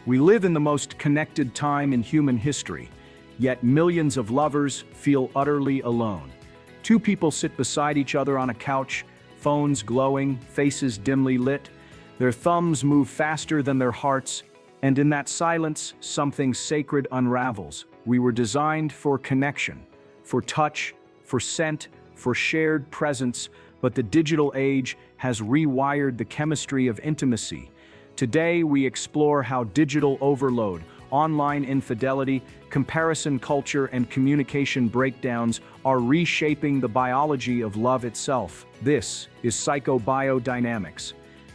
We live in the most connected time in human history, yet millions of lovers feel utterly alone. Two people sit beside each other on a couch, phones glowing, faces dimly lit. Their thumbs move faster than their hearts, and in that silence, something sacred unravels. We were designed for connection, for touch, for scent, for shared presence, but the digital age has rewired the chemistry of intimacy. Today, we explore how digital overload, online infidelity, comparison culture, and communication breakdowns are reshaping the biology of love itself. This is PsychoBio dynamics.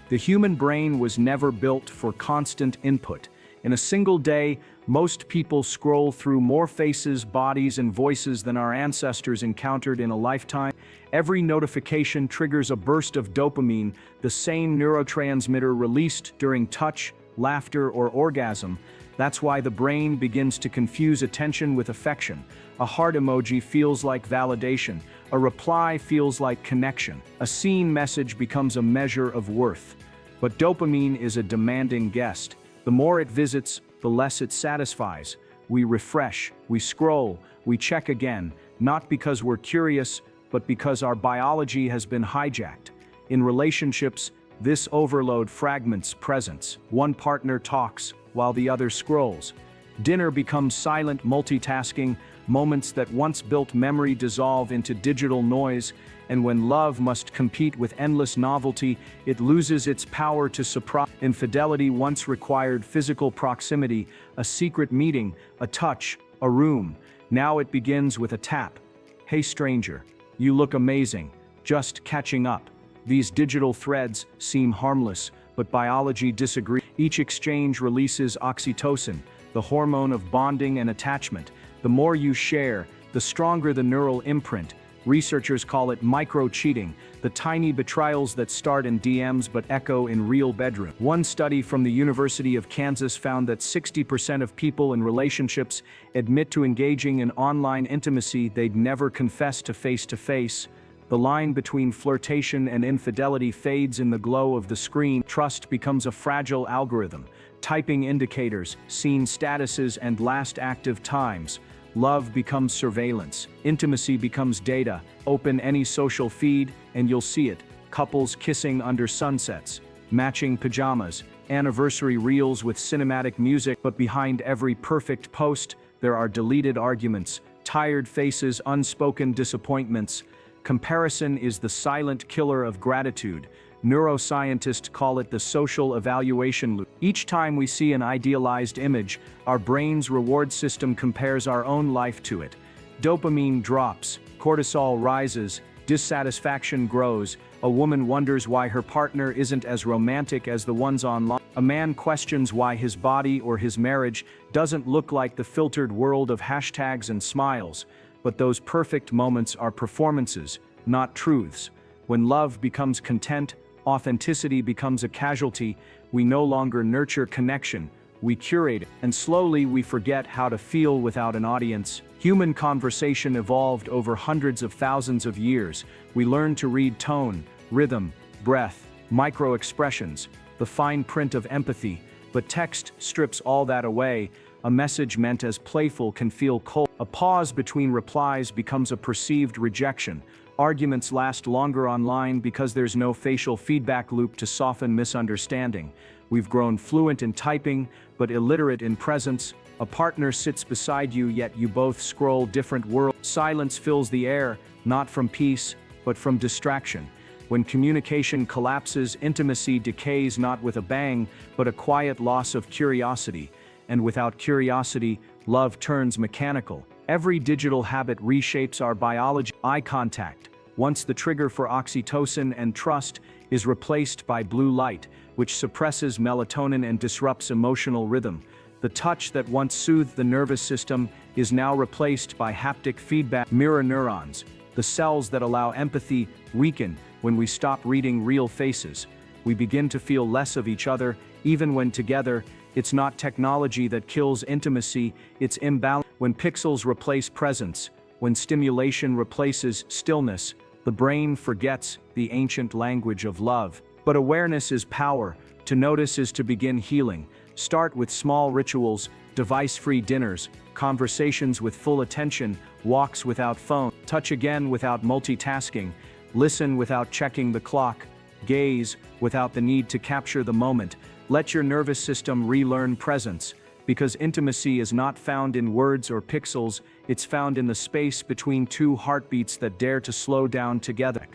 The human brain was never built for constant input. In a single day, most people scroll through more faces, bodies, and voices than our ancestors encountered in a lifetime. Every notification triggers a burst of dopamine, the same neurotransmitter released during touch, laughter, or orgasm. That's why the brain begins to confuse attention with affection. A heart emoji feels like validation. A reply feels like connection. A seen message becomes a measure of worth. But dopamine is a demanding guest. The more it visits, the less it satisfies. We refresh, we scroll, we check again, not because we're curious, but because our biology has been hijacked. In relationships, this overload fragments presence. One partner talks while the other scrolls. Dinner becomes silent multitasking. Moments that once built memory dissolve into digital noise, and when love must compete with endless novelty, it loses its power to surprise. Infidelity once required physical proximity, a secret meeting, a touch, a room. Now it begins with a tap. "Hey stranger, you look amazing, just catching up." These digital threads seem harmless, but biology disagrees. Each exchange releases oxytocin, the hormone of bonding and attachment. The more you share, the stronger the neural imprint. Researchers call it micro-cheating, the tiny betrayals that start in DMs but echo in real bedrooms. One study from the University of Kansas found that 60% of people in relationships admit to engaging in online intimacy they'd never confess to face-to-face. The line between flirtation and infidelity fades in the glow of the screen. Trust becomes a fragile algorithm. Typing indicators, seen statuses, and last active times. Love becomes surveillance. Intimacy becomes data. Open any social feed and you'll see it. Couples kissing under sunsets, matching pajamas, anniversary reels with cinematic music. But behind every perfect post, there are deleted arguments, tired faces, unspoken disappointments. Comparison is the silent killer of gratitude. Neuroscientists call it the social evaluation loop. Each time we see an idealized image, our brain's reward system compares our own life to it. Dopamine drops, cortisol rises, dissatisfaction grows. A woman wonders why her partner isn't as romantic as the ones online. A man questions why his body or his marriage doesn't look like the filtered world of hashtags and smiles. But those perfect moments are performances, not truths. When love becomes content, authenticity becomes a casualty. We no longer nurture connection, we curate it. And slowly we forget how to feel without an audience. Human conversation evolved over hundreds of thousands of years. We learned to read tone, rhythm, breath, micro-expressions, the fine print of empathy. But text strips all that away. A message meant as playful can feel cold. A pause between replies becomes a perceived rejection. Arguments last longer online because there's no facial feedback loop to soften misunderstanding. We've grown fluent in typing, but illiterate in presence. A partner sits beside you, yet you both scroll different worlds. Silence fills the air, not from peace, but from distraction. When communication collapses, intimacy decays not with a bang, but a quiet loss of curiosity. And without curiosity, love turns mechanical. Every digital habit reshapes our biology. Eye contact, once the trigger for oxytocin and trust, is replaced by blue light, which suppresses melatonin and disrupts emotional rhythm. The touch that once soothed the nervous system is now replaced by haptic feedback. Mirror neurons, the cells that allow empathy, weaken when we stop reading real faces. We begin to feel less of each other, even when together. It's not technology that kills intimacy, it's imbalance. When pixels replace presence, when stimulation replaces stillness, the brain forgets the ancient language of love. But awareness is power. To notice is to begin healing. Start with small rituals, device-free dinners, conversations with full attention, walks without phone, touch again without multitasking, listen without checking the clock, gaze without the need to capture the moment. Let your nervous system relearn presence, because intimacy is not found in words or pixels, it's found in the space between two heartbeats that dare to slow down together.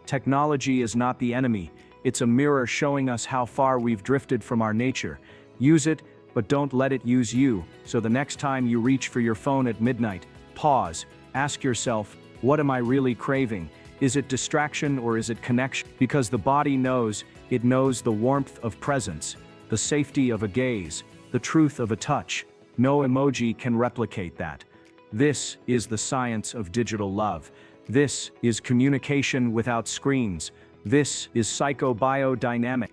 Technology is not the enemy, it's a mirror showing us how far we've drifted from our nature. Use it, but don't let it use you, so the next time you reach for your phone at midnight, pause, ask yourself, what am I really craving? Is it distraction or is it connection? Because the body knows, it knows the warmth of presence, the safety of a gaze, the truth of a touch. No emoji can replicate that. This is the science of digital love. This is communication without screens. This is PsychoBio dynamic.